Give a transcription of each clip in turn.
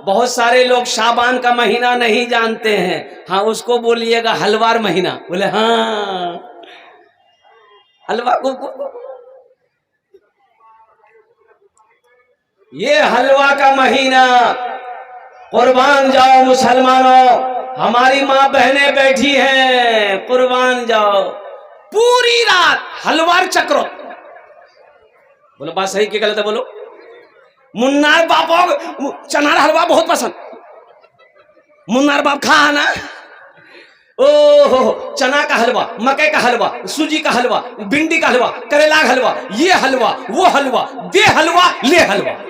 बहुत सारे लोग शाबान का महीना नहीं जानते हैं। हाँ, उसको बोलिएगा हलवार महीना। बोले हाँ हलवा को ये हलवा का महीना। कुर्बान जाओ मुसलमानों, हमारी माँ बहनें बैठी हैं, कुर्बान जाओ। पूरी रात हलवार चक्रो। बोलो बात सही कि गलत है? बोलो। मुन्नार बापो चनार हलवा बहुत पसंद। मुन्नार बाप खा ना, ओहो चना का हलवा, मकई का हलवा, सूजी का हलवा, भिंडी का हलवा, करेला का हलवा, ये हलवा वो हलवा, दे हलवा ले हलवा।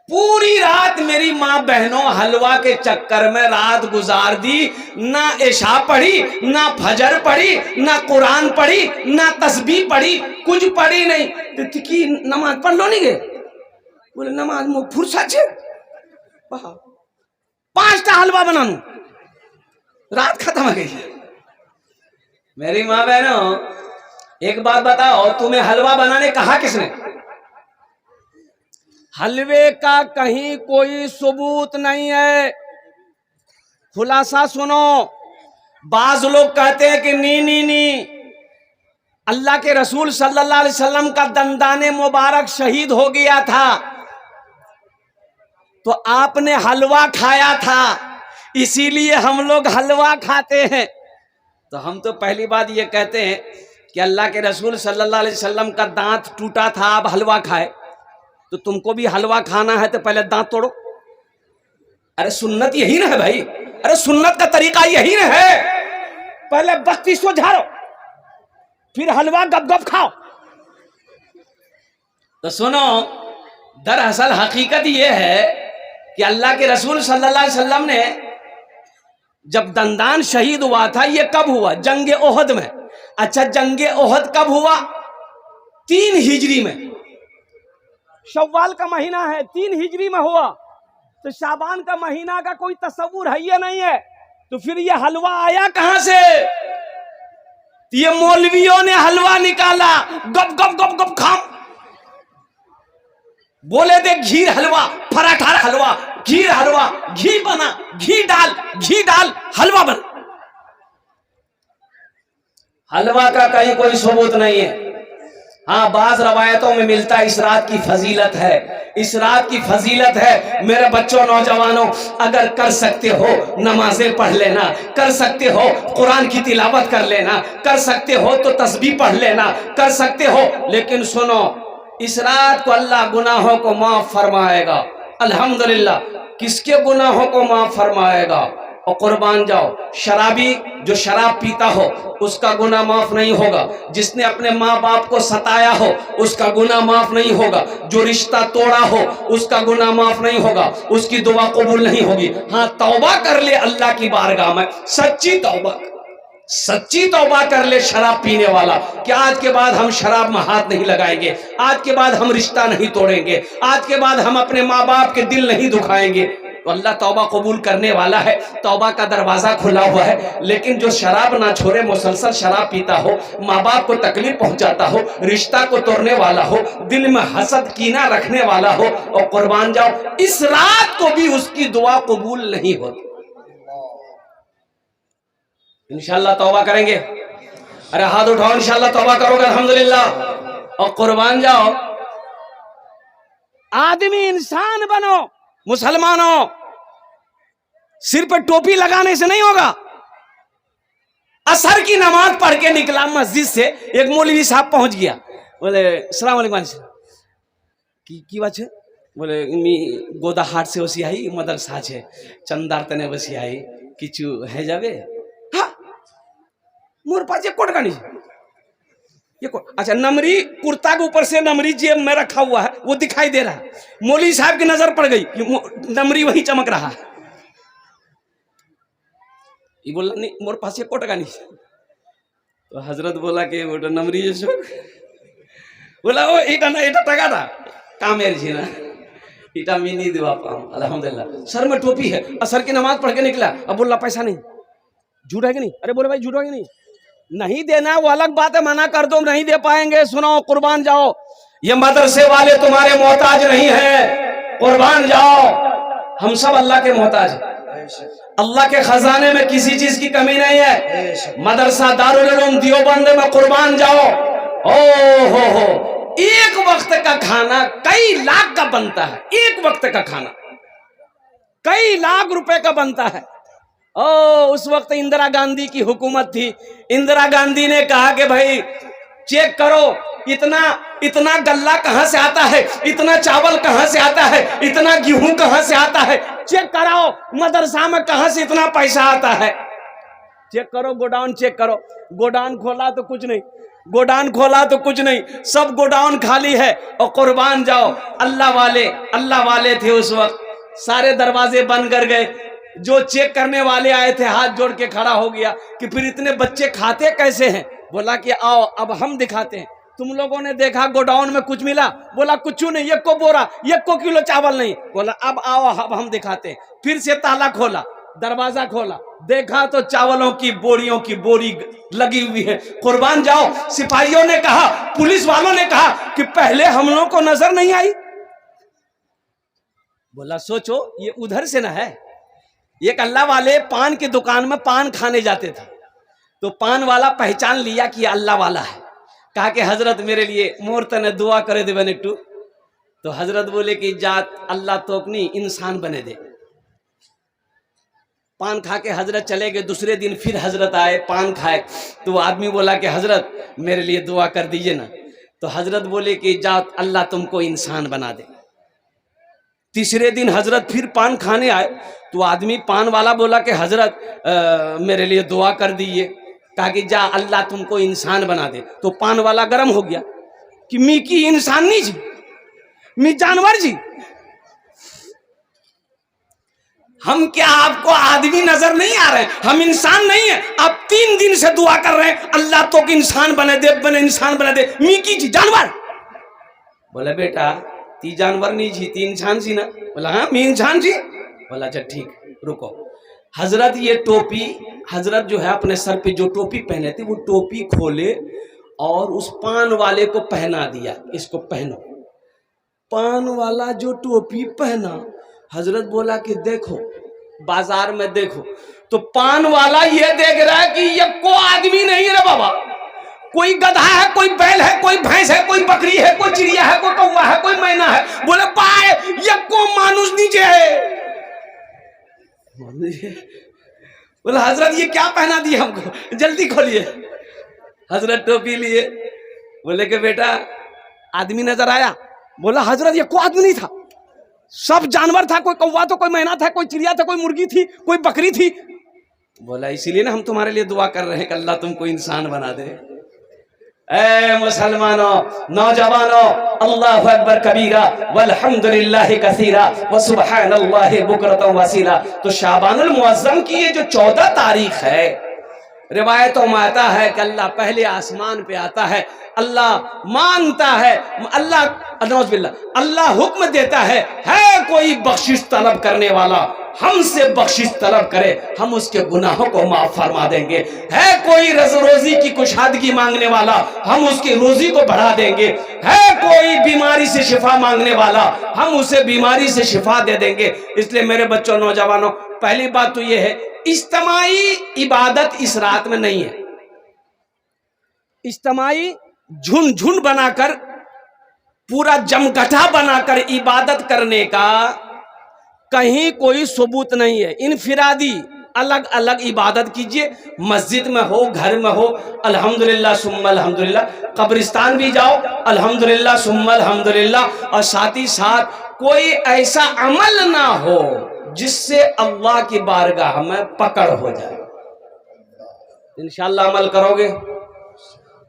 पूरी रात मेरी माँ बहनों हलवा के चक्कर में रात गुजार दी। ना इशा पढ़ी, ना फजर पढ़ी, ना कुरान पढ़ी, ना तस्बीह पढ़ी, कुछ पढ़ी नहीं। तो की नमाज पढ़ लो नहीं गए? बोले नमाज में फुर्सत छे 5टा हलवा बनानू, रात खत्म हो गई। मेरी माँ बहनों एक बात बताओ, तुम्हें हलवा बनाने कहा किसने? हलवे का कहीं कोई सबूत नहीं है। खुलासा सुनो। बाज लोग कहते हैं कि नी अल्लाह के रसूल सल्लल्लाहु अलैहि वसल्लम का दंदाने मुबारक शहीद हो गया था, तो आपने हलवा खाया था, इसीलिए हम लोग हलवा खाते हैं। तो हम तो पहली बात ये कहते हैं कि अल्लाह के रसूल सल्लल्लाहु अलैहि वसल्लम का दांत टूटा था, आप हलवा खाए, तो तुमको भी हलवा खाना है तो पहले दांत तोड़ो। अरे सुन्नत यही ना है भाई, अरे सुन्नत का तरीका यही ना है। पहले 32 झाड़ो, फिर हलवा गप गप खाओ। तो सुनो, दरअसल हकीकत यह है कि अल्लाह के रसूल सल्लल्लाहु अलैहि वसल्लम ने जब दंदान शहीद हुआ था, ये कब हुआ? जंगे ओहद में। अच्छा, जंगे ओहद कब हुआ? 3 हिजरी में। शव्वाल का महीना है, 3 हिजरी में हुआ। तो शाबान का महीना का कोई तस्वुर है ये नहीं है, तो फिर ये हलवा आया कहां से? ये मौलवियों ने हलवा निकाला, गप गप गप गप खाओ। बोले दे घी हलवा, पराठा हलवा, घी हलवा, घी बना, घी डाल हलवा बना। हलवा का कहीं कोई सबूत नहीं है। हाँ, बाज रवायतों में मिलता है इस रात की फजीलत है, इस रात की फजीलत है। मेरे बच्चों नौजवानों, अगर कर सकते हो नमाजें पढ़ लेना, कर सकते हो कुरान की तिलावत कर लेना, कर सकते हो तो तस्बीह पढ़ लेना, कर सकते हो। लेकिन सुनो, इस रात को अल्लाह गुनाहों को माफ फरमाएगा। अल्हम्दुलिल्लाह। किसके गुनाहों को माफ फरमाएगा? और कुर्बान जाओ, शराबी जो शराब पीता हो उसका गुनाह माफ नहीं होगा। जिसने अपने माँ बाप को सताया हो उसका गुनाह माफ नहीं होगा। जो रिश्ता तोड़ा हो उसका गुनाह माफ नहीं होगा, उसकी दुआ कबूल नहीं होगी। हाँ, तौबा कर ले अल्लाह की बारगाह में, सच्ची तौबा कर ले शराब पीने वाला कि आज के बाद हम शराब में हाथ नहीं लगाएंगे, आज के बाद हम रिश्ता नहीं तोड़ेंगे, आज के बाद हम अपने माँ बाप के दिल नहीं दुखाएंगे। तो अल्लाह तौबा कबूल करने वाला है, तौबा का दरवाजा खुला हुआ है। लेकिन जो शराब ना छोड़े, मुसलसल शराब पीता हो, माँ बाप को तकलीफ पहुंचाता हो, रिश्ता को तोड़ने वाला हो, दिल में हसद कीना रखने वाला हो, और कुर्बान जाओ, इस रात को भी उसकी दुआ कबूल नहीं होती। इंशाअल्लाह तौबा करेंगे। अरे हाथ उठाओ, इंशाअल्लाह तौबा करोगे अल्हम्दुलिल्लाह। और कुर्बान जाओ, आदमी इंसान बनो। मुसलमानों, सिर पर टोपी लगाने से नहीं होगा। असर की नमाज पढ़ के निकला मस्जिद से, एक मौलवी साहब पहुंच गया, बोले अस्सलाम वालेकुम की बात है? बोले गोदा हाट से वसी आई मदरसा है चंदार तने वसी आई किचु है जावे। हाँ, मोर पास कोट का नहीं ये अच्छा, नमरी कुर्ता के ऊपर से नमरी जेब में रखा हुआ है, वो दिखाई दे रहा है। मौलवी साहब की नजर पड़ गई, नमरी वही चमक रहा है। ये बोला नहीं, मोर पास ये कोट का नहीं। तो हजरत बोला कि वो नमरी जो बोला वो इटा ना इटा टका था काम है ना, इटा मैं नहीं दिवा पाऊँ। अल्हम्दुलिल्लाह। सर में टोपी है, असर की नमाज पढ़ के निकला। अब बोला पैसा नहीं, झूठ है कि नहीं? अरे बोले भाई झूठ है कि नहीं? नहीं देना वो अलग बात है, मना कर दो नहीं दे पाएंगे। सुनो, कुर्बान जाओ, ये मदरसे वाले तुम्हारे मोहताज नहीं है, कुर्बान जाओ। हम सब अल्लाह के मोहताज हैं, अल्लाह के खजाने में किसी चीज की कमी नहीं है। मदरसा दारुल उलूम देवबंद में कुर्बान जाओ। ओ हो, एक वक्त का खाना कई लाख का बनता है, एक वक्त का खाना कई लाख रुपए का बनता है। उस वक्त इंदिरा गांधी की हुकूमत थी। इंदिरा गांधी ने कहा कि भाई चेक करो, इतना गल्ला कहां से आता है, इतना चावल कहां से आता है, इतना गेहूं कहां से आता है, चेक कराओ मदरसा में कहां से इतना पैसा आता है। चेक करो, गोडाउन चेक करो। गोडाउन खोला तो कुछ नहीं, गोडाउन खोला तो कुछ नहीं, सब गोडाउन खाली है। और कुर्बान जाओ। अल्लाह वाले थे उस वक्त, सारे दरवाजे बंद कर गए। जो चेक करने वाले आए थे हाथ जोड़ के खड़ा हो गया कि फिर इतने बच्चे खाते कैसे हैं। बोला कि आओ अब हम दिखाते हैं। तुम लोगों ने देखा गोडाउन में कुछ मिला? बोला कुछ नहीं, 1 को बोरा, 1 को किलो चावल नहीं। बोला अब आओ अब हम दिखाते हैं। फिर से ताला खोला, दरवाजा खोला, देखा तो चावलों की बोरियों की बोरी लगी हुई है। कुर्बान जाओ। सिपाहियों ने कहा, पुलिस वालों ने कहा कि पहले हम लोगों को नजर नहीं आई। बोला सोचो ये उधर से ना है। एक अल्लाह वाले पान की दुकान में पान खाने जाते थे, तो पान वाला पहचान लिया कि अल्लाह वाला है। कहा कि हजरत मेरे लिए मोरत ने दुआ करे दे बने टू। तो हजरत बोले कि जात अल्लाह तोकनी इंसान बने दे। पान खा के हजरत चले गए। दूसरे दिन फिर हजरत आए, पान खाए। तो आदमी बोला कि हजरत मेरे लिए दुआ कर दीजिए ना। तो हजरत बोले कि जात अल्लाह तुमको इंसान बना दे। तीसरे दिन हजरत फिर पान खाने आए, तो आदमी पान वाला बोला कि हजरत मेरे लिए दुआ कर दीजिए। कहा कि जा अल्लाह तुमको इंसान बना दे। तो पान वाला गर्म हो गया कि मी की इंसान नहीं जी, मी जानवर जी। हम क्या आपको आदमी नजर नहीं आ रहे? हम इंसान नहीं है? आप 3 दिन से दुआ कर रहे हैं अल्लाह तो इंसान बने दे, इंसान बने दे। मी की जी जानवर। बोले बेटा ती जानवर नहीं जी, ती इंसान जी ना। बोला हाँ मैं इंसान जी। बोला अच्छा ठीक रुको। हजरत ये टोपी, हजरत जो है अपने सर पे जो टोपी पहने थे वो टोपी खोले और उस पान वाले को पहना दिया, इसको पहनो। पान वाला जो टोपी पहना, हजरत बोला कि देखो बाजार में देखो। तो पान वाला ये देख रहा है कि ये को आदमी नहीं है बाबा, कोई गधा है, कोई बैल है, कोई भैंस है, कोई बकरी है, कोई चिड़िया है, कोई कौवा है, कोई मैना है। बोले पाए ये को मानुष नीचे है। बोले हजरत ये क्या पहना दिए हमको, जल्दी खोलिए। हजरत टोपी लिए। बोले कि बेटा आदमी नजर आया? बोला हजरत ये को आदमी नहीं था, सब जानवर था। कोई कौवा था, कोई मैना था, कोई चिड़िया था, कोई मुर्गी थी, कोई बकरी थी। बोला इसीलिए ना हम तुम्हारे लिए दुआ कर रहे हैं कि अल्लाह तुमको इंसान बना दे। ऐ मुसलमानों, नौजवानों, अल्लाहु अकबर कबीरा वल्हम्दुलिल्लाहि कसीरा व सुब्हानल्लाहि बुकरतन वसीला। तो शाबानुल मुअज्जम की ये जो 14 तारीख है, रिवायतों में आता है कि अल्लाह पहले आसमान पे आता है, अल्लाह मांगता है, अल्लाह हुक्म देता है कोई बख्शिश तलब करने वाला हमसे बख्शिश तलब करे, हम उसके गुनाहों को माफ फरमा देंगे। है कोई रोजी की कुशादगी मांगने वाला, हम उसकी रोजी को बढ़ा देंगे। है कोई बीमारी से शिफा मांगने वाला, हम उसे बीमारी से शिफा दे देंगे। इसलिए मेरे बच्चों, नौजवानों, पहली बात तो यह है इज्तिमाई इबादत इस रात में नहीं है। इज्तिमाई झुंड झुंड बनाकर, पूरा जमघटा बनाकर इबादत करने का कहीं कोई सबूत नहीं है। इनफिरादी अलग अलग इबादत कीजिए, मस्जिद में हो, घर में हो, अल्हम्दुलिल्लाह सुम्मा अल्हम्दुलिल्लाह। कब्रिस्तान भी जाओ, अल्हम्दुलिल्लाह सुम्मा अल्हम्दुलिल्लाह। और साथ ही साथ कोई ऐसा अमल ना हो जिससे अल्लाह की बारगाह में पकड़ हो जाए। इंशाअल्लाह अमल करोगे?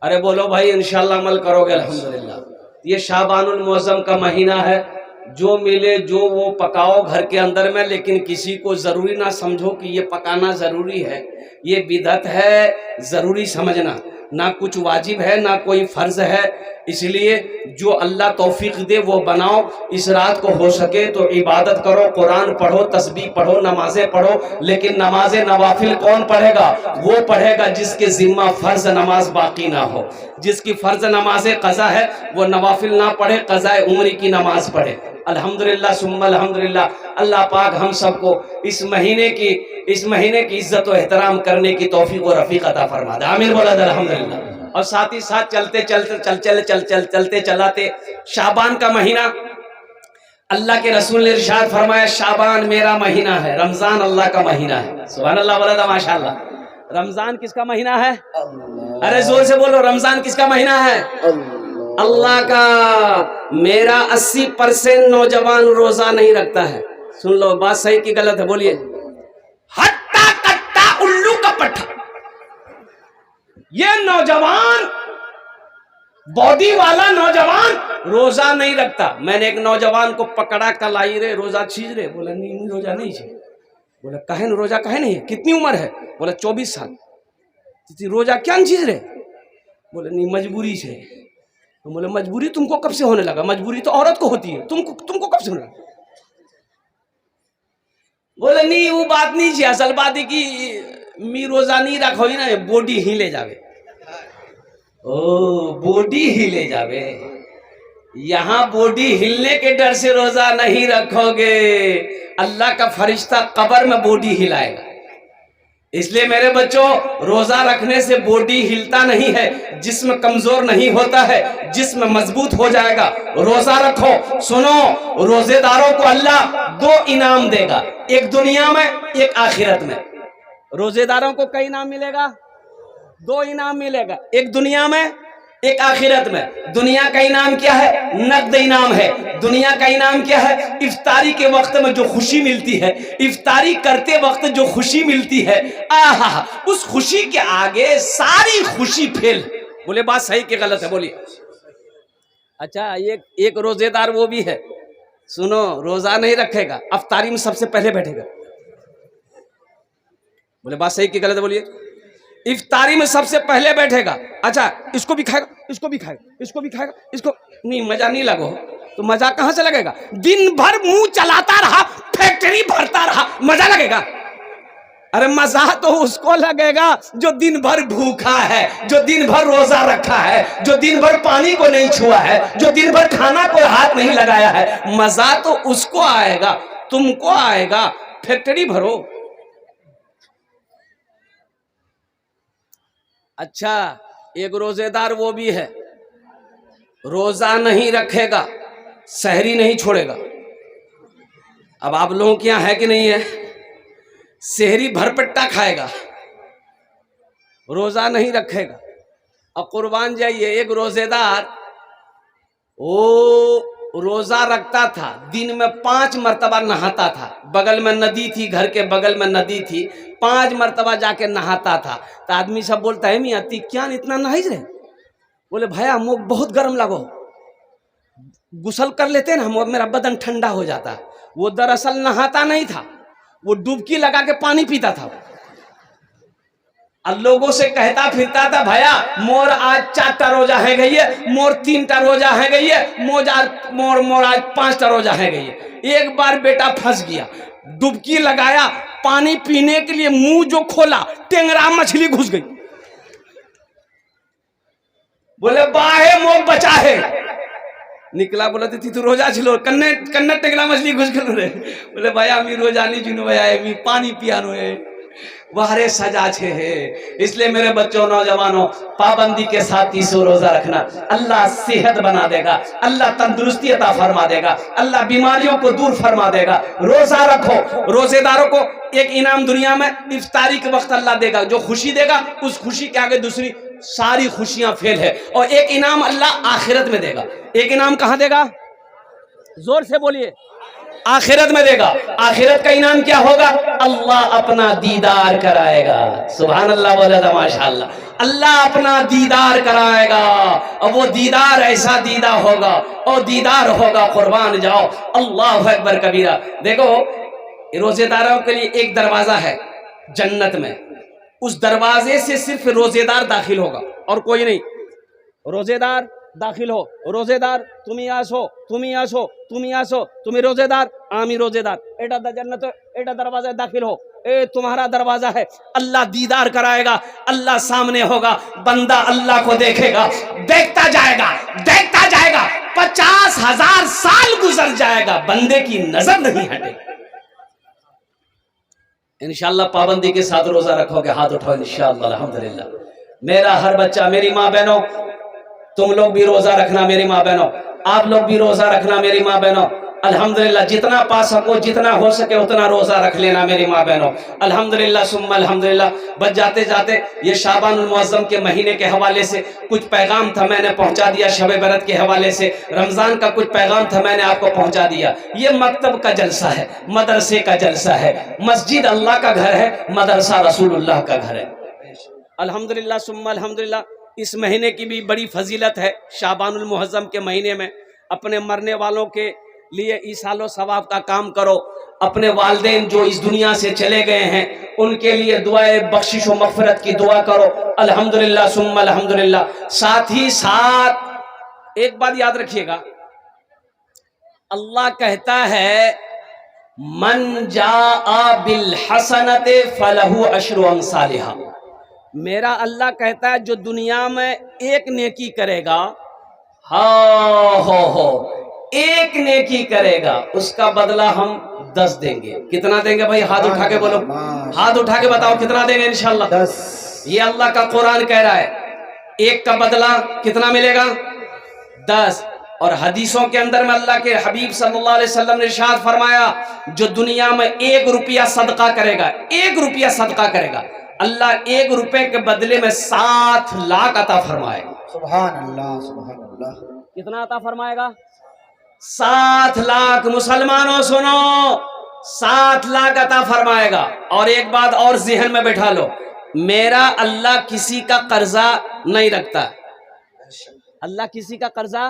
अरे बोलो भाई इंशाअल्लाह अमल करोगे? अल्हम्दुलिल्लाह। ये शाबानुल मुअज्जम का महीना है, जो मिले जो वो पकाओ घर के अंदर में, लेकिन किसी को जरूरी ना समझो कि ये पकाना जरूरी है। ये बिदअत है, जरूरी समझना, ना कुछ वाजिब है ना कोई फर्ज है। इसलिए जो अल्लाह तौफीक दे वो बनाओ। इस रात को हो सके तो इबादत करो, कुरान पढ़ो, तस्बीह पढ़ो, नमाजें पढ़ो। लेकिन नमाजें नवाफिल कौन पढ़ेगा? वो पढ़ेगा जिसके जिम्मा फर्ज नमाज बाकी ना हो। जिसकी फर्ज नमाजें कज़ा है वो नवाफिल ना पढ़े, कज़ाए उम्री की नमाज पढ़े। अल्हम्दुलिल्लाह सुम्मा अल्हम्दुलिल्लाह। अल्लाह पाक हम सबको इस महीने की इज्जत और एहतराम करने की तौफीक और रफ़ीक अता फरमा दे। आमीन बोला अल्हम्दुलिल्लाह। और साथ ही साथ चलते चलाते शाबान का महीना, अल्लाह के रसूल ने इरशाद फरमाया शाबान मेरा महीना है, रमजान अल्लाह का महीना है। सुभान अल्लाह बोला माशाअल्लाह। रमजान किसका महीना है? अरे जोर से बोलो, रमजान किसका महीना है? अल्लाह का। मेरा 80% नौजवान रोजा नहीं रखता है। सुन लो, बात सही की गलत है? बोलिए। हट्टा कट्टा उल्लू का पट्टा, ये नौजवान बॉडी वाला नौजवान रोजा नहीं रखता। मैंने एक नौजवान को पकड़ा, कल आई रे रोजा छीज रे। बोला नहीं रोजा नहीं छीज। बोला कहे न रोजा कहे नहीं? कितनी उम्र है? बोला 24 साल। रोजा क्या छीज रे? बोले नहीं मजबूरी से। तो बोले मजबूरी तुमको कब से होने लगा? मजबूरी तो औरत को होती है, तुमको कब से होने लगा? बोले नहीं वो बात नहीं थी, असल बात है कि मी रोजा नहीं रखो ना, बॉडी हिले जावे। ओ बॉडी हिले जावे। यहाँ बॉडी हिलने के डर से रोजा नहीं रखोगे, अल्लाह का फरिश्ता कब्र में बॉडी हिलाएगा। इसलिए मेरे बच्चों, रोजा रखने से बॉडी हिलता नहीं है, जिस्म कमजोर नहीं होता है, जिस्म मजबूत हो जाएगा। रोजा रखो। सुनो, रोजेदारों को अल्लाह 2 इनाम देगा, एक दुनिया में एक आखिरत में। रोजेदारों को कई इनाम मिलेगा? 2 इनाम मिलेगा, एक दुनिया में एक आखिरत में। दुनिया का इनाम क्या है? नकद इनाम है। दुनिया का इनाम क्या है? इफ्तारी के वक्त में जो खुशी मिलती है, इफ्तारी करते वक्त जो खुशी मिलती है, आहा, उस खुशी के आगे सारी खुशी फेल। बोले बात सही कि गलत है? बोलिए। अच्छा, एक रोजेदार वो भी है, सुनो, रोजा नहीं रखेगा, इफ्तारी में सबसे पहले बैठेगा। बोले बात सही कि गलत है? बोलिए। इफ्तारी में सबसे पहले बैठेगा। अच्छा, इसको भी खाएगा, इसको भी खाएगा, इसको भी खाएगा, इसको नहीं, मजा नहीं लगो तो मजा कहां से लगेगा? दिन भर मुंह चलाता रहा, फैक्ट्री भरता रहा, मजा लगेगा? अरे मजा तो उसको लगेगा जो दिन भर भूखा है, जो दिन भर रोजा रखा है, जो दिन भर पानी को नहीं छुआ है, जो दिन भर खाना को हाथ नहीं लगाया है। मजा तो उसको आएगा, तुमको आएगा। फैक्ट्री भरो। अच्छा, एक रोजेदार वो भी है, रोजा नहीं रखेगा, सहरी नहीं छोड़ेगा। अब आप लोगों के यहाँ है कि नहीं है? सहरी भरपेटा खाएगा, रोजा नहीं रखेगा। और कुर्बान जाइए, एक रोजेदार वो रोजा रखता था, दिन में 5 मरतबा नहाता था। बगल में नदी थी, घर के बगल में नदी थी, 5 मरतबा जाके नहाता था। तो आदमी सब बोलता है मियाँ ती क्या इतना नहाइज रहे? बोले भैया मुझ बहुत गर्म लगो, गुसल कर लेते ना, मेरा बदन ठंडा हो जाता। वो दरअसल नहाता नहीं था, वो डुबकी लगा के पानी पीता था। और लोगों से कहता फिरता था भैया मोर आज 4टा रोजा है गई है, मोर 3टा रोजा है गई है, मोर आज 5टा रोजा है गई है। एक बार बेटा फंस गया, डुबकी लगाया, पानी पीने के लिए मुंह जो खोला, टेंगरा मछली घुस गई। बोले बाहे मोर बचा है। निकला, बोला तू रोजा छिलो, कन्ने टेंगरा मछली घुस गई रे। बोले भैया मी रोजा नहीं चुनो भैया, मी पानी पियानो है, वारे सजा छे है। इसलिए मेरे बच्चों, नौजवानों, पाबंदी के साथ 30 रोजा रखना। अल्लाह सेहत बना देगा, अल्लाह तंदुरुस्ती अता फरमा देगा, अल्लाह बीमारियों को दूर फरमा देगा। रोजा रखो। रोजेदारों को एक इनाम दुनिया में इफ्तारी के वक्त अल्लाह देगा, जो खुशी देगा उस खुशी के आगे दूसरी सारी खुशियां फेल है। और एक इनाम अल्लाह आखिरत में देगा। एक इनाम कहां देगा? जोर से बोलिए। आखिरत में देगा। आखिरत का इनाम क्या होगा? अल्लाह अपना दीदार कराएगा। सुभान अल्लाह बोला माशाअल्लाह। अल्लाह अपना दीदार कराएगा, और वो दीदार ऐसा दीदार होगा, और दीदार होगा कुर्बान जाओ। अल्लाह अकबर कबीरा। देखो, रोजेदारों के लिए एक दरवाजा है जन्नत में, उस दरवाजे से सिर्फ रोजेदार दाखिल होगा और कोई नहीं। रोजेदार दाखिल हो। रोजेदार তুমি আসো, তুমি আসো, তুমি আসো, তুমি रोजेदार, आमी रोजेदार, एटा जन्नत, एटा दरवाजा दाखिल हो, ए तुम्हारा दरवाजा है। अल्लाह दीदार कराएगा, अल्लाह सामने होगा, बंदा अल्लाह को देखेगा, देखता जाएगा, देखता जाएगा, 50,000 साल गुजर जाएगा, बंदे की नजर नहीं हटेगी। इंशाअल्लाह पाबंदी के साथ रोजा रखोगे, हाथ उठाओ इंशाअल्लाह। अल्हम्दुलिल्लाह। मेरा हर बच्चा, मेरी माँ बहनों, तुम लोग भी रोजा रखना, मेरी माँ बहनों, आप लोग भी रोजा रखना, मेरी माँ बहनों। अल्हम्दुलिल्लाह, जितना पा सको, जितना हो सके उतना रोजा रख लेना, मेरी माँ बहनों। अल्हम्दुलिल्लाह सुम्मा अल्हम्दुलिल्लाह। बस जाते जाते ये शाबानुल मुअज़्ज़म के महीने के हवाले से कुछ पैगाम था, मैंने पहुंचा दिया। शब बरत के हवाले से रमजान का कुछ पैगाम था, मैंने आपको पहुंचा दिया। ये मकतब का जलसा है, मदरसे का जलसा है। मस्जिद अल्लाह का घर है, मदरसा रसूलुल्लाह का घर है। अल्हम्दुलिल्लाह सुम्मा अल्हम्दुलिल्लाह। इस महीने की भी बड़ी फजीलत है। शाबानुल मुअज़्ज़म के महीने में अपने मरने वालों के लिए ईसालो सवाब का काम करो। अपने वालिदैन जो इस दुनिया से चले गए हैं उनके लिए दुआए बख्शिश व मग़फ़िरत की दुआ करो। अल्हम्दुलिल्लाह सुम्मा अल्हम्दुलिल्लाह। साथ ही साथ एक बात याद रखिएगा, अल्लाह कहता है मन जाआ बिल हसनते फलहु अशरु अमसालिहा। मेरा अल्लाह कहता है जो दुनिया में एक नेकी करेगा, हो एक नेकी करेगा, उसका बदला हम 10 देंगे। कितना देंगे भाई? हाथ उठा के बोलो, हाथ उठा के बताओ कितना देंगे इंशाअल्लाह। 10। ये अल्लाह का कुरान कह रहा है। एक का बदला कितना मिलेगा? 10। और हदीसों के अंदर में अल्लाह के हबीब सल्लल्लाहु अलैहि वसल्लम ने इरशाद फरमाया, जो दुनिया में 1 रुपया सदका करेगा, 1 रुपया सदका करेगा, अल्लाह 1 रुपए के बदले में 7 लाख अता फरमाएगा। सुभान अल्लाह, सुभान अल्लाह। कितना अता फरमाएगा? 7 लाख। मुसलमानों सुनो, 7 लाख अता फरमाएगा। और एक बात और ज़हन में बैठा लो, मेरा अल्लाह किसी का कर्जा नहीं रखता। अल्लाह किसी का कर्जा,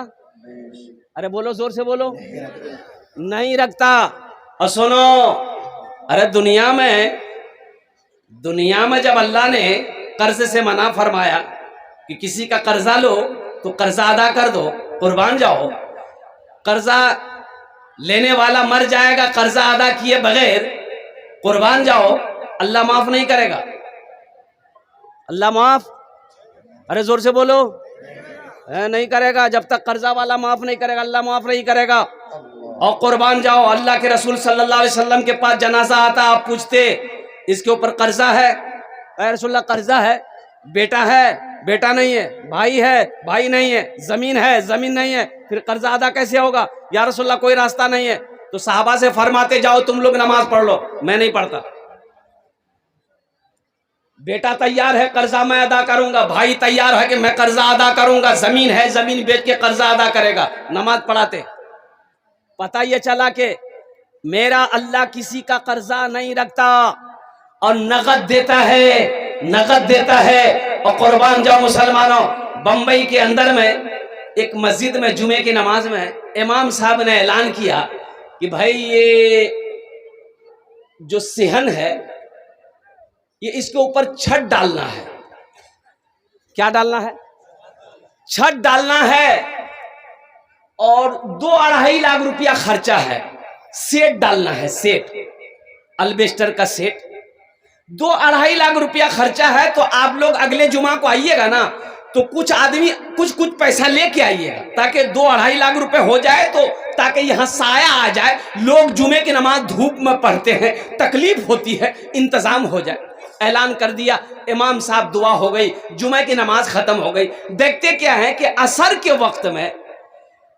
अरे बोलो जोर से बोलो, नहीं रखता। और सुनो, अरे दुनिया में जब अल्लाह ने कर्ज से मना फरमाया कि किसी का कर्जा लो तो कर्जा अदा कर दो, कुर्बान जाओ। कर्जा लेने वाला मर जाएगा कर्जा अदा किए बगैर, कुर्बान जाओ, अल्लाह माफ नहीं करेगा। अल्लाह माफ, अरे जोर से बोलो, नहीं करेगा। जब तक कर्जा वाला माफ नहीं करेगा, अल्लाह माफ नहीं करेगा। और कुर्बान जाओ। अल्लाह के रसूल सल्लल्लाहु अलैहि वसल्लम के पास जनाजा आता, आप पूछते इसके ऊपर कर्जा है? रसूलुल्लाह कर्जा है, बेटा है, बेटा नहीं है, भाई है, भाई नहीं है, जमीन है, जमीन नहीं है, फिर कर्जा अदा कैसे होगा? या रसूलुल्लाह कोई रास्ता नहीं है। तो साहबा से फरमाते जाओ तुम लोग नमाज पढ़ लो, मैं नहीं पढ़ता। बेटा तैयार है, कर्जा मैं अदा करूंगा, भाई तैयार है कि मैं कर्जा अदा करूंगा, जमीन है, जमीन बेच के कर्जा अदा करेगा, नमाज पढ़ाते। पता ये चला कि मेरा अल्लाह किसी का कर्जा नहीं रखता और नगद देता है, नगद देता है। और कुर्बान जाओ मुसलमानों, बंबई के अंदर में एक मस्जिद में जुमे की नमाज में इमाम साहब ने ऐलान किया कि भाई ये जो सेहन है ये इसके ऊपर छत डालना है। क्या डालना है? छत डालना है। और 2-2.5 लाख रुपया खर्चा है। सेट डालना है, सेट, अल्बेस्टर का सेट। 2-2.5 लाख रुपया खर्चा है। तो आप लोग अगले जुमा को आइएगा ना, तो कुछ आदमी कुछ पैसा लेके आइएगा ताकि 2-2.5 लाख रुपए हो जाए, तो ताकि यहाँ साया आ जाए। लोग जुमे की नमाज धूप में पढ़ते हैं, तकलीफ होती है, इंतजाम हो जाए। ऐलान कर दिया, इमाम साहब दुआ हो गई, जुमे की नमाज खत्म हो गई। देखते क्या है कि असर के वक्त में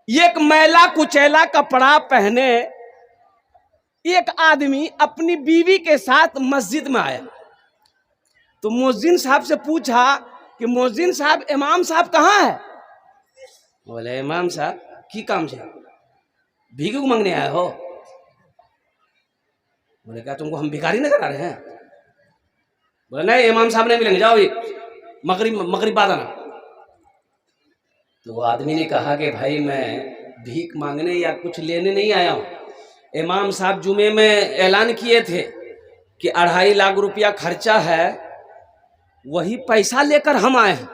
एक मैला कुचैला कपड़ा पहने एक आदमी अपनी बीवी के साथ मस्जिद में आया। तो मुअज्जिन साहब से पूछा कि मुअज्जिन साहब, इमाम साहब कहाँ है? बोले इमाम साहब की काम से भीख मांगने आए हो? बोले क्या तुमको हम भिखारी नजर आ रहे हैं? बोले नहीं, इमाम साहब नहीं मिलेंगे, जाओ मगरिब बाद आना। तो वो आदमी ने कहा कि भाई मैं भीख मांगने या कुछ लेने नहीं आया हूँ। इमाम साहब जुमे में ऐलान किए थे कि 2.5 लाख रुपया खर्चा है, वही पैसा लेकर हम आए हैं।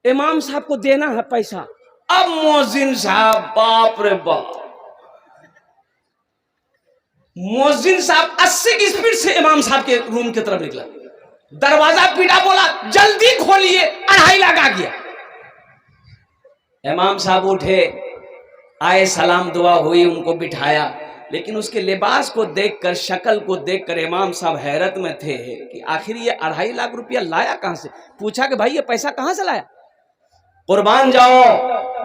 इमाम साहब को देना है पैसा। अब मोहसिन साहब, बाप रे बाप, मोहसिन साहब 80 की स्पीड से इमाम साहब के रूम की तरफ निकला, दरवाजा पीटा, बोला जल्दी खोलिए, 2.5 लाख आ गया। इमाम साहब उठे, आए, सलाम दुआ हुई, उनको बिठाया, लेकिन उसके लिबास को देखकर, शक्ल को देखकर इमाम साहब हैरत में थे कि आखिर ये 2.5 लाख रुपया लाया कहां से। पूछा कि भाई ये पैसा कहां से लाया। कुर्बान जाओ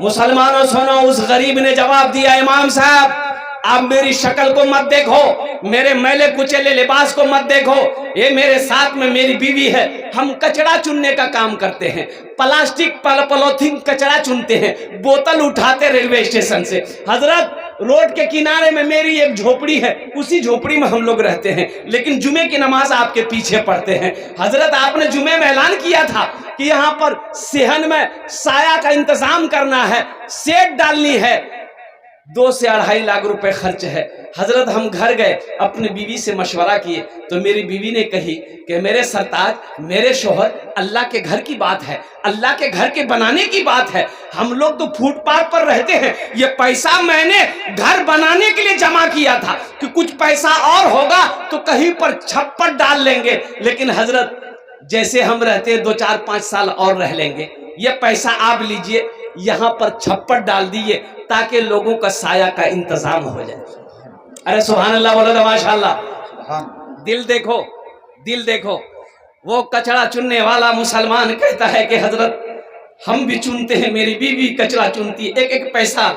मुसलमानों, सुनो, उस गरीब ने जवाब दिया, इमाम साहब आप मेरी शक्ल को मत देखो, मेरे मैले कुचले लिबास को मत देखो, ये मेरे साथ में मेरी बीवी है, हम कचरा चुनने का काम करते हैं, प्लास्टिक पॉलीथीन कचरा चुनते हैं, बोतल उठाते रेलवे स्टेशन से। हजरत, रोड के किनारे में मेरी एक झोपड़ी है, उसी झोपड़ी में हम लोग रहते हैं, लेकिन जुमे की नमाज आपके पीछे पढ़ते हैं। हजरत, आपने जुमे में ऐलान किया था कि यहाँ पर सेहन में साया का इंतजाम करना है, शेड डालनी है, 2 से 2.5 लाख रुपए खर्च है। हजरत, हम घर गए, अपनी बीवी से मशवरा किए, तो मेरी बीवी ने कही कि मेरे सरताज, मेरे शोहर, अल्लाह के घर की बात है, अल्लाह के घर के बनाने की बात है, हम लोग तो फुटपाथ पर रहते हैं, ये पैसा मैंने घर बनाने के लिए जमा किया था कि कुछ पैसा और होगा तो कहीं पर छप्पर डाल लेंगे, लेकिन हजरत जैसे हम रहते हैं 2, 4, 5 साल और रह लेंगे, ये पैसा आप लीजिए, यहाँ पर छप्पर डाल दिए ताकि लोगों का साया का इंतजाम हो जाए। अरे सुभान अल्लाह बोलो तो माशाअल्लाह। दिल देखो, दिल देखो। वो कचरा चुनने वाला मुसलमान कहता है कि हजरत हम भी चुनते हैं, मेरी बीवी कचरा चुनती है, एक एक पैसा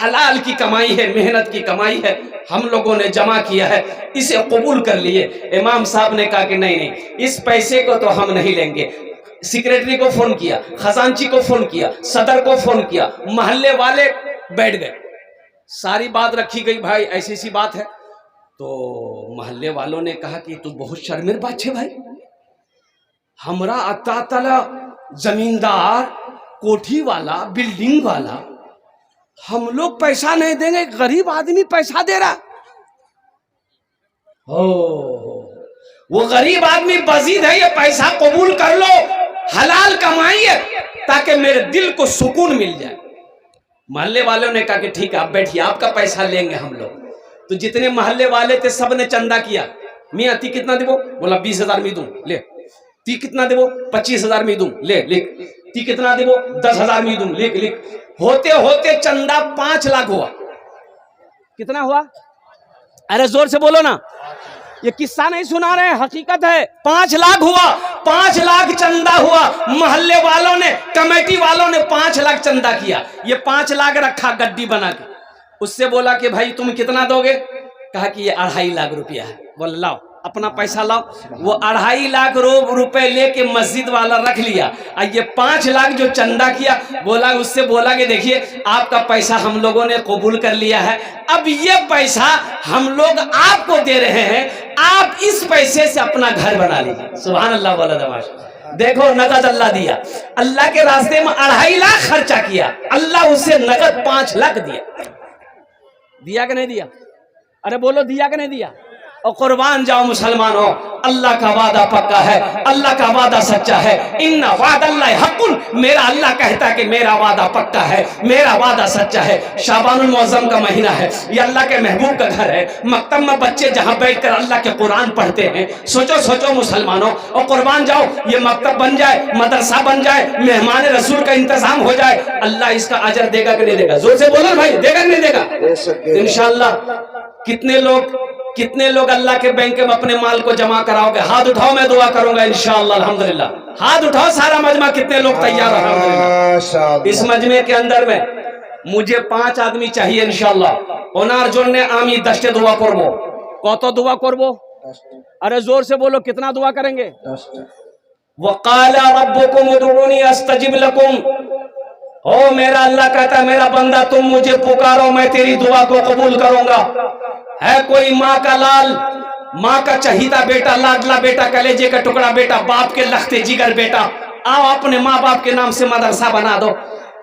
हलाल की कमाई है, मेहनत की कमाई है, हम लोगों ने जमा किया है, इसे कबूल कर लिए। इमाम साहब ने कहा कि नहीं नहीं, इस पैसे को तो हम नहीं लेंगे। सेक्रेटरी को फोन किया, खजांची को फोन किया, सदर को फोन किया, मोहल्ले वाले बैठ गए, सारी बात रखी गई, भाई ऐसी सी बात है। तो मोहल्ले वालों ने कहा कि तू बहुत शर्मिर बात है भाई, हमरा अता तला जमींदार, कोठी वाला, बिल्डिंग वाला, हम लोग पैसा नहीं देंगे, गरीब आदमी पैसा दे रहा। वो गरीब आदमी बजीद है, ये पैसा कबूल कर लो, हलाल कमाई है, ताकि मेरे दिल को सुकून मिल जाए। मोहल्ले वालों ने कहा कि ठीक है, आप बैठिए, आपका पैसा लेंगे हम लोग। तो जितने मोहल्ले वाले थे सब ने चंदा किया। मियाँ ती कितना देवो? बोला 20,000 में दूं, ले। ती कितना देवो? 25,000 में दूं, ले लिख। ती कितना देवो? 10,000 में दूं, लिख लिख। होते होते चंदा 5 लाख हुआ। कितना हुआ? अरे जोर से बोलो ना, ये किस्सा नहीं सुना रहे हैं, हकीकत है। 5 लाख हुआ, 5 लाख चंदा हुआ। मोहल्ले वालों ने, कमेटी वालों ने 5 लाख चंदा किया। ये 5 लाख रखा गड्डी बना के। उससे बोला कि भाई तुम कितना दोगे? कहा कि ये 2.5 लाख रुपया है। बोला लाओ अपना पैसा लाओ। वो 2.5 लाख रुपए लेके मस्जिद वाला रख लिया। और ये 5 लाख जो चंदा किया, बोला, उससे बोला कि देखिए आपका पैसा हम लोगों ने कबूल कर लिया है, अब ये पैसा हम लोग आपको दे रहे हैं, आप इस पैसे से अपना घर बना लीजिए। सुभान अल्लाह वाला दमाश। देखो नगद अल्लाह दिया, अल्लाह के रास्ते में 2.5 लाख खर्चा किया, अल्लाह उसे नगद 5 लाख दिया। दिया कि नहीं दिया? अरे बोलो, दिया कि नहीं दिया? और कुर्बान जाओ मुसलमानों, अल्लाह का वादा पक्का है, अल्लाह का वादा सच्चा है। इन्ना वादल्लाहि हक़्क़ुन, मेरा अल्लाह कहता है कि मेरा वादा पक्का है, मेरा वादा सच्चा है। शाबानुल मुअज़्ज़म का महीना है, ये अल्लाह के महबूब का घर है। मकतब में बच्चे जहाँ बैठकर अल्लाह के कुरान पढ़ते हैं। सोचो सोचो मुसलमानों, और कुर्बान जाओ, ये मकतब बन जाए, मदरसा बन जाए, मेहमान रसूल का इंतजाम हो जाए, अल्लाह इसका अजर देगा कि नहीं देगा? जोर से बोलो भाई, देगा कि नहीं देगा? इंशाअल्लाह। कितने लोग अल्लाह के बैंक में अपने माल को जमा कराओगे? हाथ उठाओ, मैं दुआ करूंगा इंशाअल्लाह। अल्हम्दुलिल्लाह, हाथ उठाओ सारा मजमा, कितने लोग तैयार हो? अल्हम्दुलिल्लाह। इस मजमे के अंदर में मुझे 5 आदमी चाहिए इंशाअल्लाह। ओनार जोड़ने आमी 10 दुआ करबो। कत दुआ करबो? अरे जोर से बोलो, कितना दुआ करेंगे? वक़ाला रब्बुकुम उदऊनी अस्तजिब लकुम। ओ मेरा अल्लाह कहता है, मेरा बंदा तुम मुझे पुकारो, मैं तेरी दुआ को कबूल करूंगा। है कोई माँ का लाल, माँ का चहीता बेटा, लाडला बेटा, कलेजे का टुकड़ा बेटा, बाप के लखते जिगर बेटा, आओ अपने माँ बाप के नाम से मदरसा बना दो।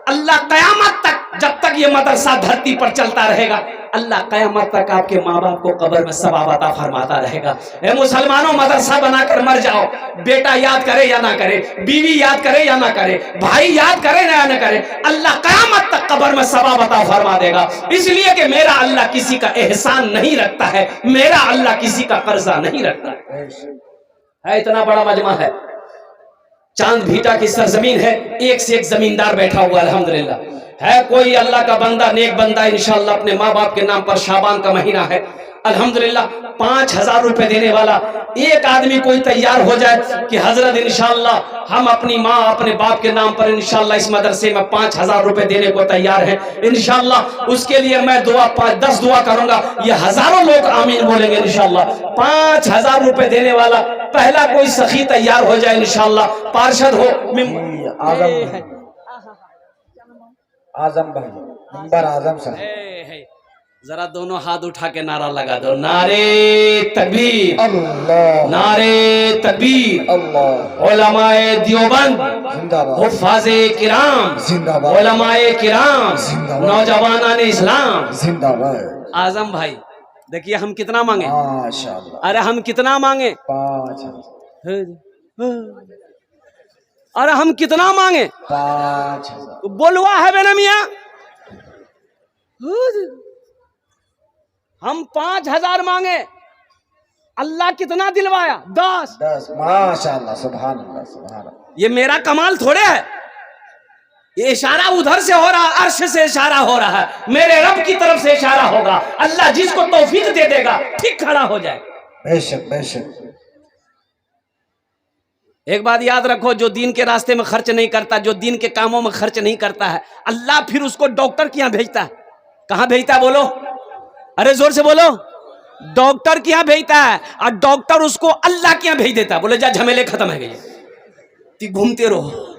अल्लाह कयामत तक, जब तक ये मदरसा धरती पर चलता रहेगा, अल्लाह क़यामत तक आपके माँ बाप को कब्र में सवाब अता फरमाता रहेगा। ए मुसलमानों, मदरसा बनाकर मर जाओ, बेटा याद करे या ना करे, बीवी याद करे या ना करे, भाई याद करे या ना करे, अल्लाह क़यामत तक कब्र में सवाब अता फरमा देगा। इसलिए कि मेरा अल्लाह किसी का एहसान नहीं रखता है, मेरा अल्लाह किसी का कर्जा नहीं रखता है। इतना बड़ा मजमा है, चांद भीटा की सरजमीन है, एक से एक जमींदार बैठा हुआ अल्हम्दुलिल्लाह है। कोई अल्लाह का बंदा, नेक बंदा इंशाअल्लाह अपने माँ बाप के नाम पर, शाबान का महीना है अल्हम्दुलिल्लाह, 5000 रुपए देने वाला एक आदमी कोई तैयार हो जाए कि हजरत इंशाअल्लाह हम अपनी माँ अपने बाप के नाम पर इंशाअल्लाह इस मदरसे में 5000 रुपए देने को तैयार हैं इंशाअल्लाह, उसके लिए मैं दुआ 10 दुआ करूंगा, ये हजारों लोग आमीन बोलेंगे इंशाअल्लाह। 5000 रुपए देने वाला पहला कोई सखी तैयार हो जाए इंशाअल्लाह, पार्षद हो, आजम भाई, नंबर आजम साहब, जरा दोनों हाथ उठा के नारा लगा दो, नारे तकबीर अल्लाह, नारे तकबीर अल्लाह, उलमाए देवबंद जिंदाबाद, हुफ़ाज़े किराम जिंदाबाद, उलमाए किराम, जिंदाबाद, नौजवानान इस्लाम जिंदाबाद। आजम भाई देखिए हम कितना मांगे, माशाअल्लाह, अरे हम कितना मांगे, 5000, अरे हम कितना मांगे, 5000, बोलवा है बेना मियाँ, हम 5000 मांगे, अल्लाह कितना दिलवाया, 10। माशाअल्लाह, सुभान अल्लाह, सुभान अल्लाह। ये मेरा कमाल थोड़े है, ये इशारा उधर से हो रहा, अर्श से इशारा हो रहा है, मेरे रब की तरफ से इशारा होगा, अल्लाह जिसको तौफीक दे देगा ठीक खड़ा हो जाए। बेशक बेशक। एक बात याद रखो, जो दीन के रास्ते में खर्च नहीं करता, जो दीन के कामों में खर्च नहीं करता है, अल्लाह फिर उसको डॉक्टर के यहाँ भेजता है। कहाँ भेजता है बोलो, अरे जोर से बोलो, डॉक्टर के यहाँ भेजता है, और डॉक्टर उसको अल्लाह के यहाँ भेज देता है, बोले जा झमेले खत्म है गए, घूमते रहो।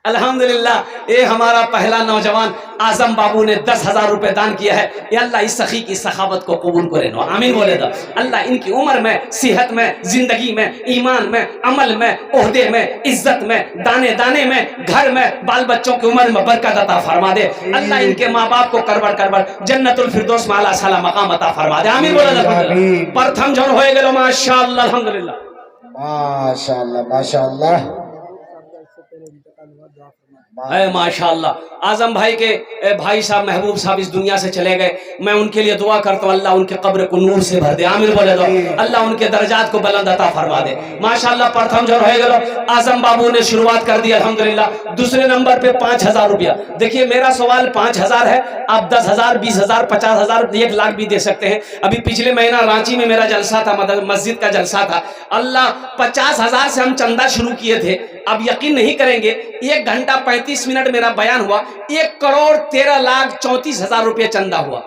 अल्हम्दुलिल्लाह ये हमारा पहला नौजवान आजम बाबू ने 10,000 रुपए दान किया है। ये अल्लाह इस सखी की सखावत को कबूल करे, नो आमीन बोले दो। अल्लाह इनकी उम्र में, सेहत में, जिंदगी में, ईमान में, अमल में, ओहदे में, इज्जत में, दाने दाने में, घर में, बाल बच्चों की उम्र में बरकत अता फरमा दे। अल्लाह इनके माँ बाप को करबड़ करबड़ जन्नतुल फिरदौस में आला साला मकाम अता फरमा दे, आमीन बोले दो। प्रथम जन होए गेलो माशाअल्लाह, अल्हम्दुलिल्लाह, माशाअल्लाह, माशाअल्लाह, माशाअल्लाह। आजम भाई के भाई साहब महबूब साहब इस दुनिया से चले गए, मैं उनके लिए दुआ करता हूँ, अल्लाह उनके कब्र को नूर से भर दे, आमीन बोले दो। अल्लाह उनके दर्जात को बुलंद अता फरमा दे माशाअल्लाह। प्रथम जो रह गए आजम बाबू ने शुरुआत कर दी अल्हम्दुलिल्लाह। दूसरे नंबर पे 5000 रुपया। देखिए मेरा सवाल 5000 है, आप 10,000, 20,000, 50,000, 1 लाख भी दे सकते हैं। अभी पिछले महीना रांची में मेरा जलसा था, मस्जिद का जलसा था। अल्लाह 50,000 से हम चंदा शुरू किए थे, अब यकीन नहीं करेंगे 1 घंटा 35 मिनट मेरा बयान हुआ, 1,13,34,000 रुपये चंदा हुआ।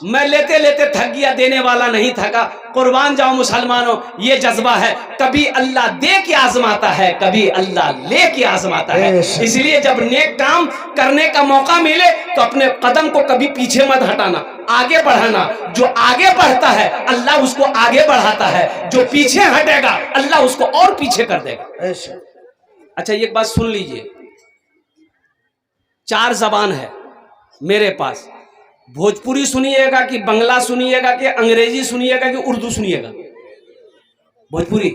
मैं लेते लेते थक गया, देने वाला नहीं थका। कुर्बान जाओ मुसलमानों, ये जज्बा है, कभी अल्लाह दे के आजमाता है, कभी अल्लाह ले के आजमाता है। इसलिए जब नेक काम करने का मौका मिले तो अपने कदम को कभी पीछे मत हटाना, आगे बढ़ाना। जो आगे बढ़ता है अल्लाह उसको आगे बढ़ाता है, जो पीछे हटेगा अल्लाह उसको और पीछे कर देगा। अच्छा एक बात सुन लीजिए, 4 जबान है मेरे पास, भोजपुरी सुनिएगा कि बंगला सुनिएगा कि अंग्रेजी सुनिएगा कि उर्दू सुनिएगा। भोजपुरी,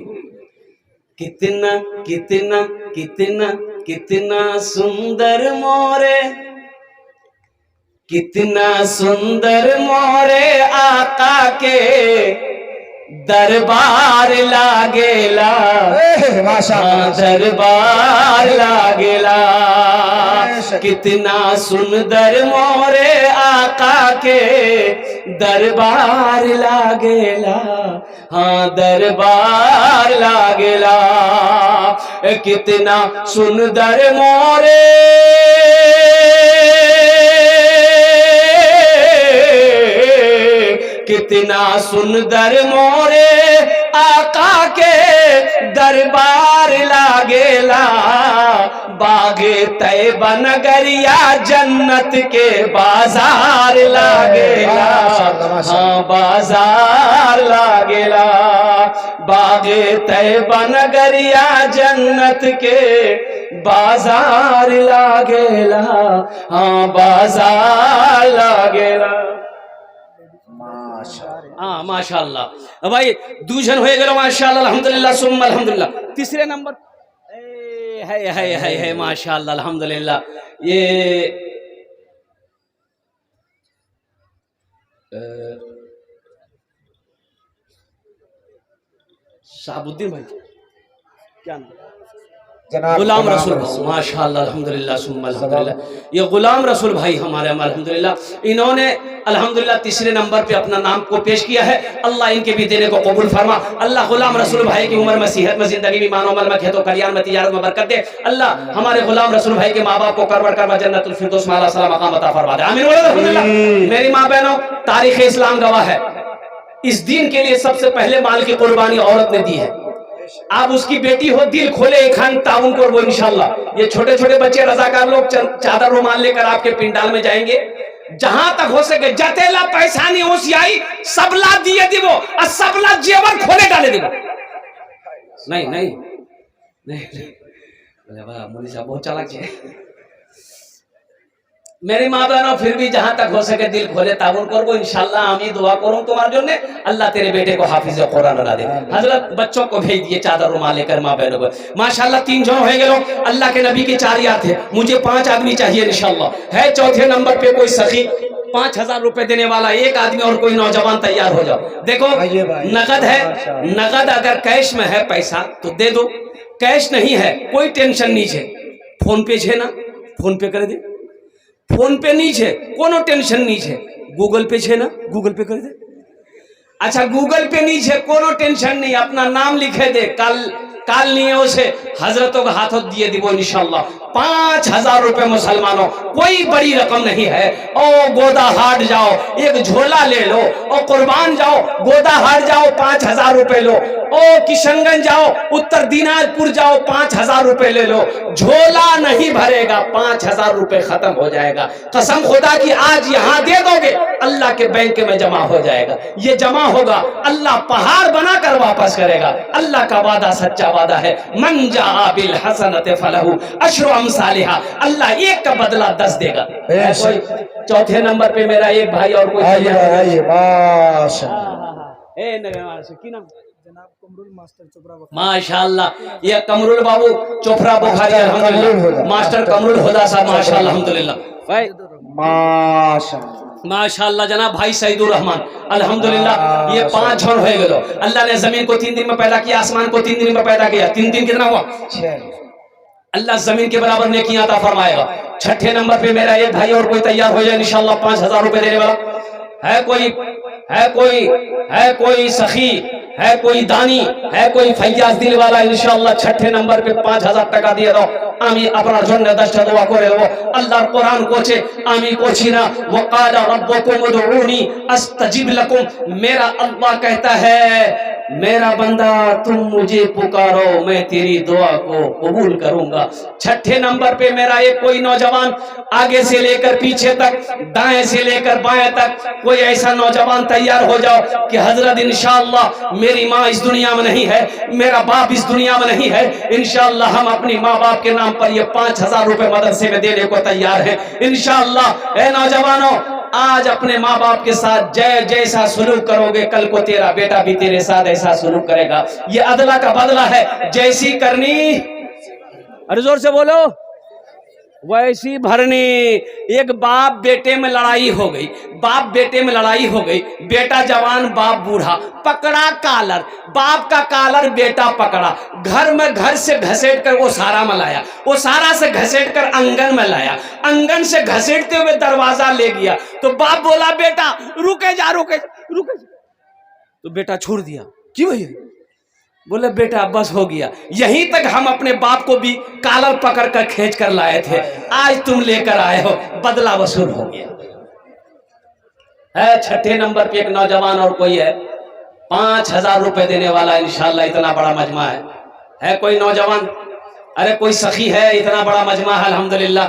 कितना कितना कितना कितना सुंदर मोरे, कितना सुंदर मोरे आका के दरबार लागेला, दरबार लागेला। कितना सुंदर मोरे आका के दरबार लागेला, हाँ दरबार लागेला। कितना सुंदर मोरे कितना सुंदर मोरे आका के दरबार लागेला। बागे तैयबा नगरिया जन्नत के बाजार लागेला, हाँ बाजार लागेला। बागे तैयबा नगरिया जन्नत के बाजार लागेला, हाँ बाजार लागेला। माशाल्लाह हाँ माशाल्लाह भाई दूजन हो गए माशाल्लाह अल्हम्दुलिल्लाह सुम्मा अल्हम्दुलिल्लाह। तीसरे नंबर है माशाल्लाह अल्हम्दुलिल्लाह। ये शाहबुद्दीन भाई क्या नाम? जनाब गुलाम रसूल माशाल्लाह अल्हम्दुलिल्लाह सुम्मा अल्हम्दुलिल्लाह। ये गुलाम रसूल भाई हमारे अल्हम्दुलिल्लाह इन्होंने अल्हम्दुलिल्लाह तीसरे नंबर पे अपना नाम को पेश किया है। अल्लाह इनके भी देने को कबूल फरमा। अल्लाह गुलाम रसूल भाई की उम्र में सेहत में जिंदगी में मानो मल में खेतों कल्याण में तिजारत में बरकत दे। अल्लाह हमारे गुलाम रसूल भाई के माँ बाप को करवर करवा जन्नतुल फिरदौस में आला सला मकाम अता फरमा दे। आमीन बोलो अल्हम्दुलिल्लाह। मेरी माँ बहनों तारीख इस्लाम गवाह है इस दीन के लिए सबसे पहले माल की कुर्बानी औरत ने दी है। आप उसकी बेटी हो दिल खोले एक खान ताउन को वो इंशाल्लाह। ये छोटे छोटे बच्चे रजाकार लोग चादर रुमाल लेकर आपके पिंडाल में जाएंगे। जहां तक हो सके जतेला पैसा नहीं होशियाई सबला दिए दिवो और सबला जेवर खोले डाले दिवो। नहीं नहीं नहीं अरे वाह मोदी साहब बहुत चालाक है। मेरी माँ बहनों फिर भी जहां तक हो सके दिल खोले ताबुन करबो इंशाल्लाह। আমি दुआ करूं तुम्हारे জন্য अल्लाह तेरे बेटे को हाफिज कुरान बना दे। हजरत बच्चों को भेज दिए चादर रुमाल लेकर माँ बहनों को माशाल्लाह। 3 जन हो गए अल्लाह के नबी के 4 यार थे। मुझे 5 आदमी चाहिए इंशाल्लाह। है चौथे नंबर पे कोई सखी 5000 रुपए देने वाला एक आदमी और कोई नौजवान तैयार हो जाओ। देखो नगद है नगद अगर कैश में है पैसा तो दे दो। कैश नहीं है कोई टेंशन नहीं है। फोन पे है ना फोन पे कर दे। फोन पे नहीं है कोनो टेंशन नहीं है। गूगल पे है ना गूगल पे कर दे। अच्छा गूगल पे नहीं है कोनो टेंशन नहीं अपना नाम लिखे दे। काल नहीं उसे हजरतों के हाथों दिए दिवो इंशाल्लाह। 5000 रुपए मुसलमानों कोई बड़ी रकम नहीं है। ओ गोदा हाट जाओ एक झोला ले लो। ओ कुर्बान जाओ गोदा हाट जाओ 5000 रुपए लो। ओ किशनगंज जाओ उत्तर दिनाजपुर जाओ 5000 रुपए ले लो। झोला नहीं भरेगा 5000 रुपए खत्म हो जाएगा। कसम खुदा की आज यहाँ दे दोगे अल्लाह के बैंक में जमा हो जाएगा। ये जमा होगा अल्लाह पहाड़ बनाकर वापस करेगा। अल्लाह का वादा सच्चा वादा है। मन जा बिल हसनत फलहू अशरु अमसालिहा। अल्लाह एक का बदला 10 देगा। कोई चौथे नंबर पे मेरा एक भाई और कोई आइए माशाल्लाह ए की नाम जनाब कमरुल मास्टर चोपड़ा माशाल्लाह। ये कमरुल बाबू चोपड़ा बुखारी अल्हम्दुलिल्लाह मास्टर कमरुल हुदा साहब माशाल्लाह अल्हम्दुलिल्लाह भाई माशाल्लाह माशाल्लाह। जनाब भाई सईदुर रहमान अल्हम्दुलिल्लाह। ये 5 जन हो गए। अल्लाह ने जमीन को 3 दिन में पैदा किया आसमान को 3 दिन में पैदा किया। 3 दिन कितना हुआ 6। अल्लाह जमीन के बराबर नेकियां अता फरमाएगा। छठे नंबर पे मेरा एक भाई और कोई तैयार हो जाए इंशाल्लाह 5000 रुपए देने वाला है कोई सखी है कोई दानी है कोई फैयाज दिल वाला इंशाल्लाह छठे नंबर पे 5000 টাকা দিয়ে দাও। আমি আপনার জন্য 10টা দোয়া করে দেব। আল্লাহর কোরআন কোচে আমি কোছি না ওয়াকালা রব্বুকুম উদউনি আস্তাজিব লাকুম। मेरा अल्लाह कहता है मेरा बंदा तुम मुझे पुकारो मैं तेरी दुआ को कबूल करूंगा। छठे नंबर पे मेरा एक कोई नौजवान आगे से लेकर पीछे तक दाएं से लेकर बाएं तक कोई ऐसा नौजवान तैयार हो जाओ कि हजरत इंशाअल्लाह मेरी माँ इस दुनिया में नहीं है मेरा बाप इस दुनिया में नहीं है इंशाअल्लाह हम अपनी माँ बाप के नाम पर ये 5000 रुपए मदरसे में देने को तैयार है इंशाअल्लाह। ए नौजवानों आज अपने माँ बाप के साथ जैसा सुलूक करोगे कल को तेरा बेटा भी तेरे साथ ऐसा सुलूक करेगा। ये अदला का बदला है जैसी करनी अरे जोर से बोलो वैसी भरनी। एक बाप बेटे में लड़ाई हो गई बाप बेटे में लड़ाई हो गई बेटा जवान बाप बूढ़ा पकड़ा कालर बाप का कालर बेटा पकड़ा घर से घसेट कर वो सारा में लाया वो सारा से घसेट कर आंगन में लाया आंगन से घसेटते हुए दरवाजा ले गया तो बाप बोला बेटा रुके जा तो बेटा छोड़ दिया क्यों भैया बोले बेटा बस हो गया यहीं तक हम अपने बाप को भी कालर पकड़ कर खींच कर लाए थे आज तुम लेकर आए हो बदला वसूल हो गया है। छठे नंबर पे एक नौजवान और कोई है 5000 रुपए देने वाला इंशाल्लाह इतना बड़ा मजमा है कोई नौजवान अरे कोई सखी है इतना बड़ा मजमा है अल्हम्दुलिल्लाह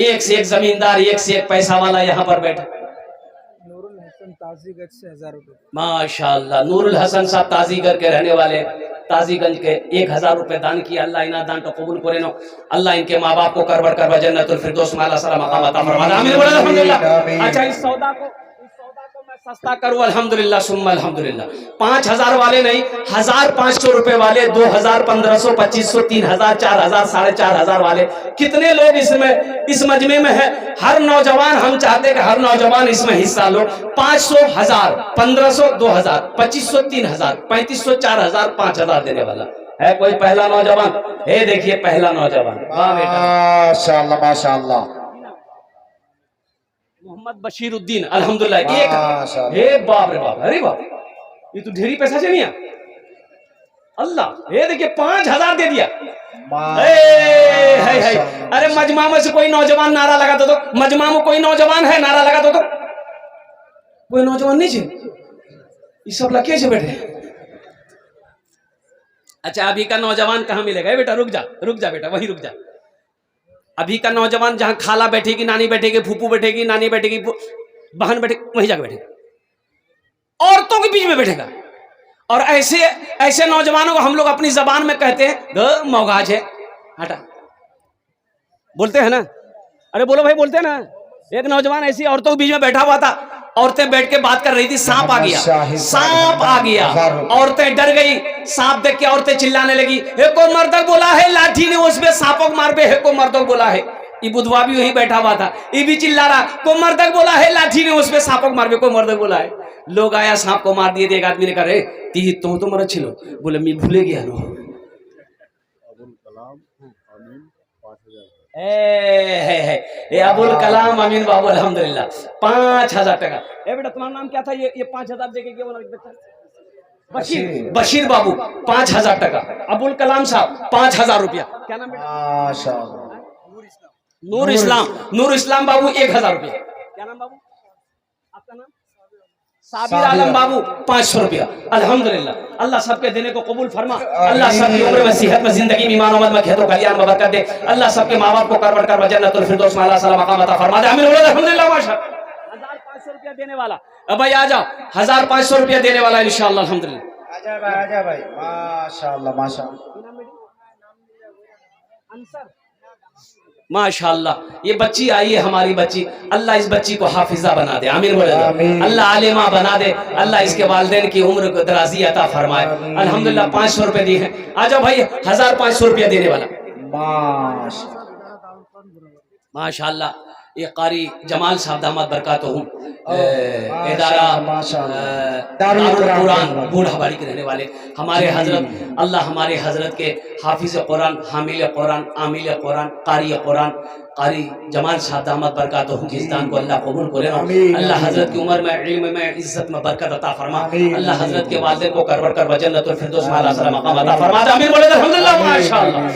एक से एक जमींदार एक से एक पैसा वाला यहाँ पर बैठा ताजीगंज से 1000 रुपए माशाल्लाह। नूरुल हसन साहब ताजीगंज के रहने वाले ताजीगंज के 1000 रुपए दान किया अल्लाह इना दान को कबूल करे नो अल्लाह इनके माँ बाप को करवर करवा जन्नतुल फिरदौस में आला सलाम मकाम अता फरमा आमीन बोलो अल्हम्दुलिल्लाह। अच्छा इस सौदा को मैं सस्ता करो अल्हम्दुलिल्लाह सुम्मा अल्हम्दुलिल्लाह। 5000 वाले नहीं, 1500 रुपए वाले, 2000, 1500, 2500, 3000, 4000, 4500 वाले, कितने लोग इसमें इस मजमे में है। हर नौजवान, हम चाहते हैं कि हर नौजवान इसमें हिस्सा लो। 500, 1000, 1500, 2000, 2500, 3000, 3500, 4000, 5000 देने वाला है कोई पहला नौजवान? हे देखिए पहला नौजवान, वाह बेटा, माशाअल्लाह माशाअल्लाह। मोहम्मद बशीरुद्दीन अल्हम्दुलिल्लाह। एक माशाअल्लाह। हे बाप रे बाप, अरे बाप, ये तो ढेरी पैसा चाहिए अल्लाह। ये देखिए 5000 दे दिया। है। अरे मजमा में से कोई नौजवान नारा लगा दो, मजमा में कोई नौजवान है नारा लगा दो, कोई नौजवान नहीं है, ये सब लगे से बैठे। अच्छा अभी का नौजवान कहाँ मिलेगा? बेटा रुक जा बेटा, वहीं रुक जा। अभी का नौजवान जहां खाला बैठेगी, नानी बैठेगी, फूफू बैठेगी, नानी बैठेगी, बहन बैठेगी, वहीं जाकर बैठेगा, औरतों के बीच में बैठेगा। और ऐसे नौजवानों को हम लोग अपनी जबान में कहते हैं मौगाज है, हटा, बोलते हैं ना। अरे बोलो भाई, बोलते हैं ना। एक नौजवान ऐसी औरतों के बीच में बैठा हुआ था, औरतें बैठ के बात कर रही थी, सांप आ गया, सांप आ गया, औरतें डर गई। सांप देख के औरतें चिल्लाने लगी, हे को मर्दक बोला है, लाठी ने उस पे सांपों को मार पे, हे को मर्दक बोला है। ये बुधवा भी वहीं बैठा हुआ था, ये भी चिल्ला रहा, को मर्दक बोला है, लाठी ने उस पे सांपों को मार पे, को मर्दक बोला है। लोग आया, सांप को मार दिए थे। एक आदमी ने कहा, ती तो मर अच्छी लो, बोले मैं भूले गया नो। अबुल कलाम अमीन बाबू अल्हम्दुलिल्लाह 5000 टका। ए बेटा तुम्हारा नाम क्या था? ये 5000 देके क्या बोला? बशीर बाबू 5000 टका। अबुल कलाम साहब 5000 रुपया। क्या नाम बेटा? माशाअल्लाह। नूर इस्लाम बाबू 1000 रुपया। क्या नाम बाबू आपका? नाम साबिर आलम बाबू 500 रुपया। अल्हम्दुलिल्लाह, अल्लाह सबके देने को कबूल फरमा। अल्लाह सबकी उम्र में, सेहत में, जिंदगी में, ईमान उम्मत में, खेतों कल्याण में बरकत दे। अल्लाह सबके माँ बाप को करवट कर जन्नतुल फिरदौस में अल्लाह सलाम मकाम अता फरमा दे। आमीन अल्हम्दुलिल्लाह। माशाअल्लाह 1500 रुपया देने वाला, अब भाई आ जाओ, 1500 रुपया देने वाला इंशाअल्लाह अल्हम्दुलिल्लाह। आजा भाई माशाअल्लाह माशाअल्लाह। माशाअल्लाह, ये बच्ची आई है हमारी बच्ची, अल्लाह इस बच्ची को हाफिजा बना दे। आमीन बोले, अल्लाह आलिमा बना दे, अल्लाह इसके वालिदैन की उम्र को दराजी अता फरमाए। अल्हम्दुलिल्लाह 500 रुपए दिए हैं। आ जाओ भाई, 1500 रुपया देने वाला। माशाअल्लाह, ये कारी जमाल साहब दामद बरकातहू इदारा दारुल कुरान बूढ़ाबाड़ी के रहने वाले हमारे हजरत, अल्लाह हमारे हजरत के हाफिज कुरान, हामिल कुरान, आमिल कुरान, कारी कुरान, कारी जमाल साहब दामद बरकातहू के इज़्ज़ान को अल्लाह कबूल करे। अल्लाह हजरत की उम्र में, इल्म में, इज्जत में बरकत अता फरमा। अल्लाह हजरत के वालिदैन को करवट कर जन्नतुल फिरदौस में अल्लाह सलाम मकाम अता फरमा। आमीन बोले अल्हम्दुलिल्लाह। माशाअल्लाह।